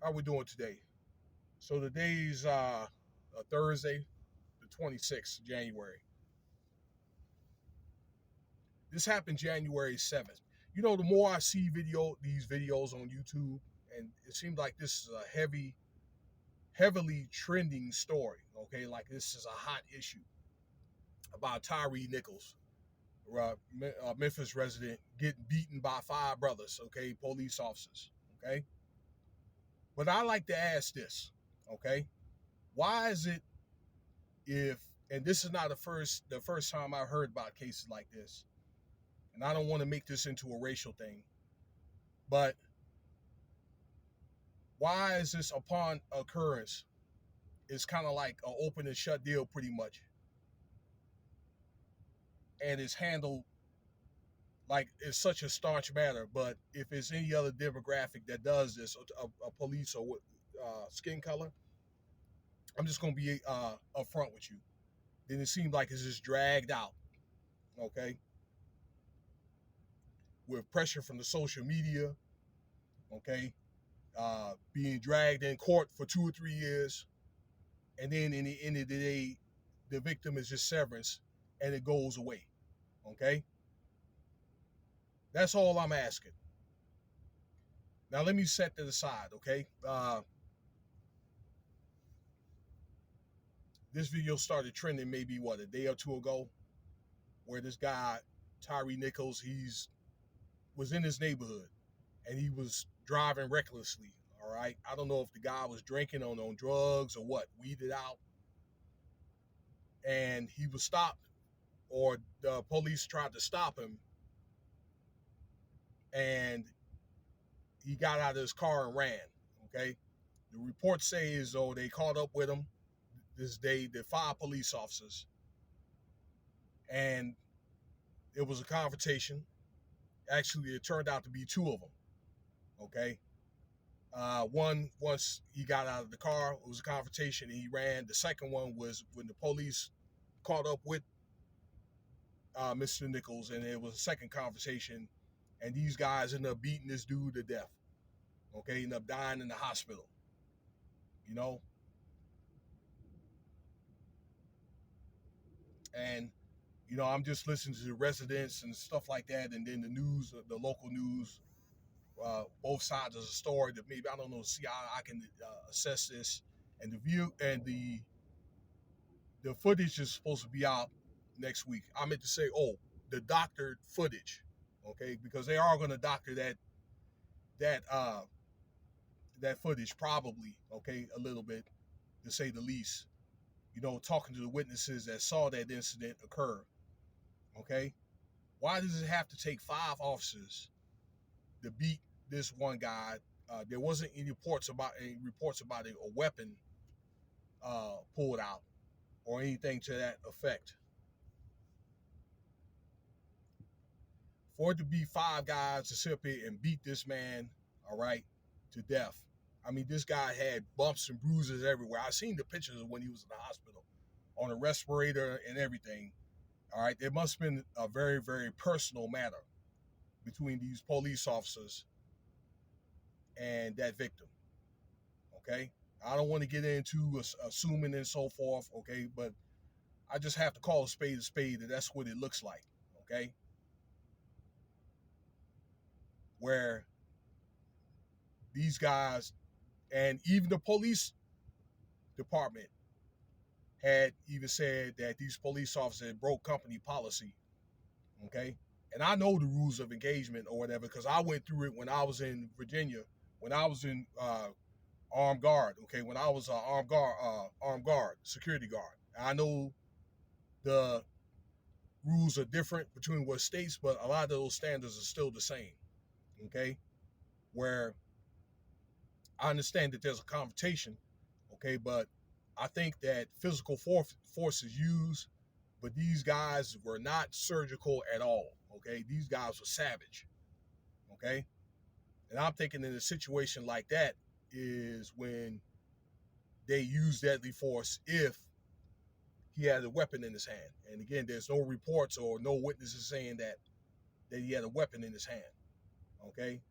How we doing today? So today's a Thursday, the 26th of January. This happened January 7th. You know, the more I see these videos on YouTube, and it seems like this is a heavily trending story. Okay, like this is a hot issue about Tyrie Nichols, Memphis resident, getting beaten by five brothers. Okay, police officers. Okay, but I like to ask this. Okay, why is it if and this is not the first time I've heard about cases like this, and I don't want to make this into a racial thing, but why is this upon occurrence? It's kind of like an open and shut deal, pretty much, and it's handled like it's such a staunch matter. But if it's any other demographic that does this, a police or skin color, I'm just gonna be upfront with you. Then it seems like it's just dragged out, okay, with pressure from the social media, okay, being dragged in court for 2 or 3 years, and then in the end of the day, the victim is just severance, and it goes away. Okay, that's all I'm asking. Now let me set that aside. Okay, this video started trending maybe what, a day or two ago, where this guy Tyrie Nichols, was in his neighborhood and he was driving recklessly. All right, I don't know if the guy was drinking on drugs or what, weeded out, and he was stopped, or the police tried to stop him, and he got out of his car and ran. Okay, the reports say as though they caught up with him this day, the five police officers, and it was a confrontation. Actually, it turned out to be two of them. Okay, one, once he got out of the car, it was a confrontation and he ran. The second one was when the police caught up with Mr. Nichols, and it was a second conversation, and these guys ended up beating this dude to death. Okay, ended up dying in the hospital. You know, and I'm just listening to the residents and stuff like that, and then the news, the local news, both sides of the story. That maybe I don't know, see how I can assess this, and the view and the footage is supposed to be out next week. I meant to say, the doctored footage, okay, because they are going to doctor that that footage probably, okay, a little bit, to say the least. Talking to the witnesses that saw that incident occur, okay. Why does it have to take five officers to beat this one guy? There wasn't any reports about a weapon pulled out or anything to that effect. For it to be five guys to sit up here and beat this man, all right, to death. I mean, this guy had bumps and bruises everywhere. I seen the pictures of when he was in the hospital on a respirator and everything. All right, there must have been a very, very personal matter between these police officers and that victim. Okay, I don't want to get into assuming and so forth. Okay, but I just have to call a spade, and that's what it looks like. Okay, where these guys and even the police department had even said that these police officers broke company policy. Okay, and I know the rules of engagement or whatever because I went through it when I was in Virginia, when I was in armed guard. Okay, when I was armed guard, security guard. I know the rules are different between what states, but a lot of those standards are still the same. Okay, where I understand that there's a confrontation. Okay, but I think that physical force is used, but these guys were not surgical at all. Okay, these guys were savage. Okay, and I'm thinking in a situation like that is when they use deadly force if he had a weapon in his hand. And again, there's no reports or no witnesses saying that he had a weapon in his hand. Okay,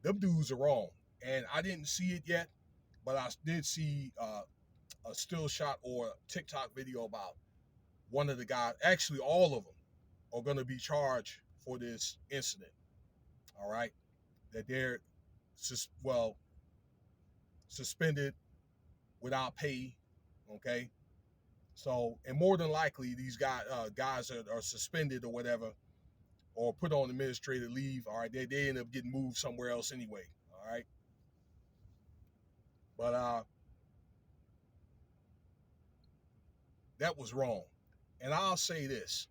them dudes are wrong, and I didn't see it yet. but I did see a still shot or a TikTok video about one of the guys. Actually, all of them are going to be charged for this incident. All right, that they're suspended without pay. Okay, so and more than likely these guys are suspended or whatever, or put on administrative leave. All right, they end up getting moved somewhere else anyway. All right, but that was wrong. And I'll say this.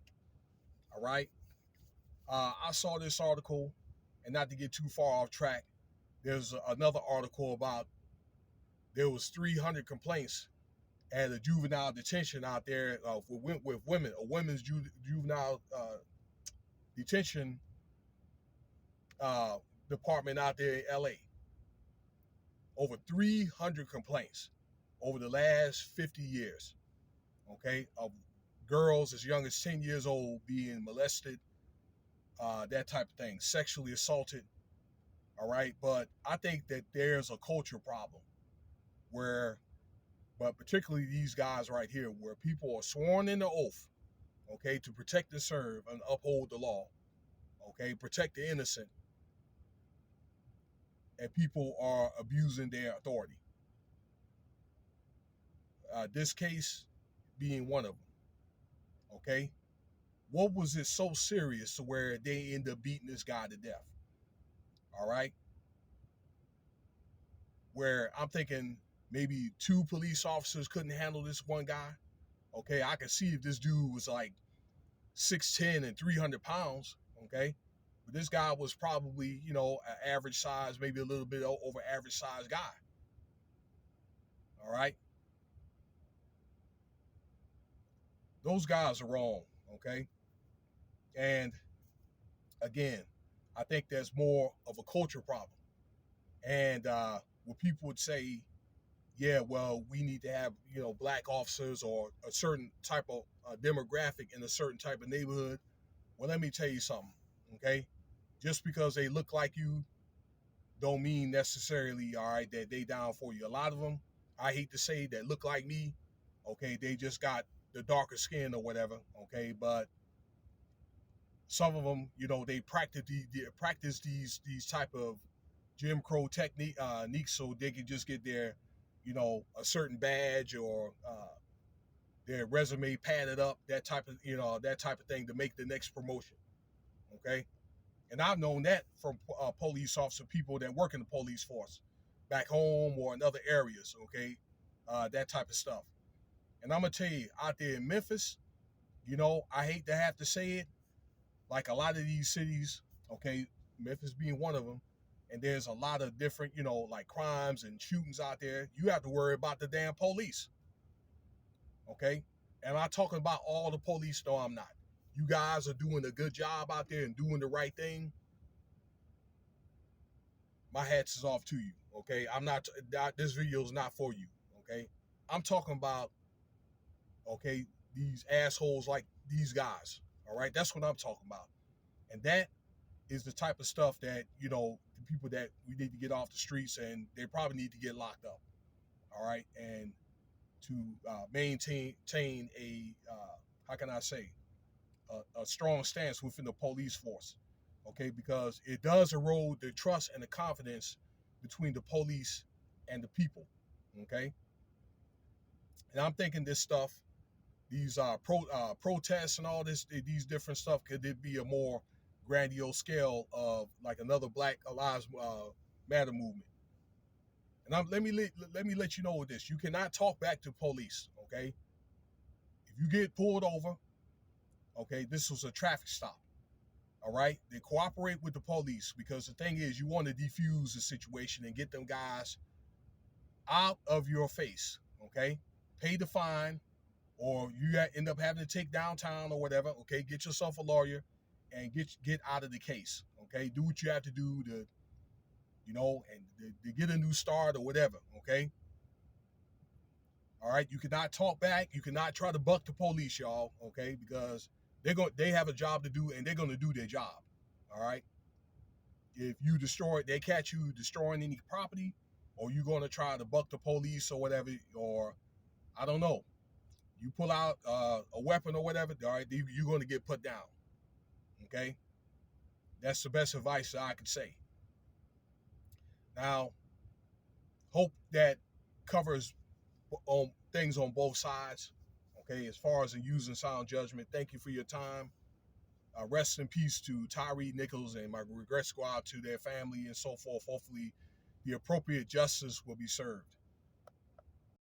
All right, I saw this article, and not to get too far off track, there's another article about there was 300 complaints at a juvenile detention out there with women, a women's juvenile detention department out there in LA. Over 300 complaints over the last 50 years, okay, of girls as young as 10 years old being molested, that type of thing, sexually assaulted, all right? But I think that there's a culture problem but particularly these guys right here, where people are sworn in the oath, okay, to protect and serve and uphold the law, okay, protect the innocent, and people are abusing their authority. This case being one of them, okay? What was it so serious to where they end up beating this guy to death? All right? Where I'm thinking maybe 2 police officers couldn't handle this one guy. Okay, I could see if this dude was like 6'10" and 300 pounds, okay? But this guy was probably, an average size, maybe a little bit over average size guy. All right? Those guys are wrong, okay? And again, I think there's more of a culture problem. And what people would say, yeah, well, we need to have, black officers or a certain type of demographic in a certain type of neighborhood. Well, let me tell you something, okay? Just because they look like you don't mean necessarily, all right, that they down for you. A lot of them, I hate to say, that look like me, okay, they just got the darker skin or whatever, okay? But some of them, they practice these type of Jim Crow techniques so they can just get their, a certain badge or their resume padded up, that type of thing to make the next promotion. Okay, and I've known that from police officer people that work in the police force, back home or in other areas. Okay, that type of stuff. And I'm gonna tell you, out there in Memphis, I hate to have to say it, like a lot of these cities, okay, Memphis being one of them, and there's a lot of different, like crimes and shootings out there. You have to worry about the damn police. Okay? And I'm talking about all the police. No, I'm not. You guys are doing a good job out there and doing the right thing. My hats is off to you. Okay? This video is not for you. Okay? I'm talking about, okay, these assholes like these guys. All right? That's what I'm talking about. And that is the type of stuff that, the people that we need to get off the streets, and they probably need to get locked up. All right? And to maintain a, how can I say, a strong stance within the police force. Okay? Because it does erode the trust and the confidence between the police and the people. Okay? And I'm thinking this stuff, these protests and all these different stuff, could it be a more grandiose scale of like another Black Lives Matter movement? And let me let you know with this: you cannot talk back to police. Okay, if you get pulled over, okay, this was a traffic stop. All right, they cooperate with the police, because the thing is, you want to defuse the situation and get them guys out of your face. Okay, pay the fine, or you end up having to take downtown or whatever. Okay, get yourself a lawyer and get out of the case. Okay, do what you have to do to, and to get a new start or whatever. Okay. All right. You cannot talk back. You cannot try to buck the police, y'all. Okay, because they have a job to do, and they're gonna do their job. All right. If they catch you destroying any property or you're going to try to buck the police or whatever, or I don't know, you pull out a weapon or whatever, all right, you're going to get put down. Okay? That's the best advice that I could say. Now, hope that covers on things on both sides. Okay, as far as in using sound judgment, thank you for your time. Rest in peace to Tyrie Nichols and my regret squad, to their family and so forth. Hopefully, the appropriate justice will be served.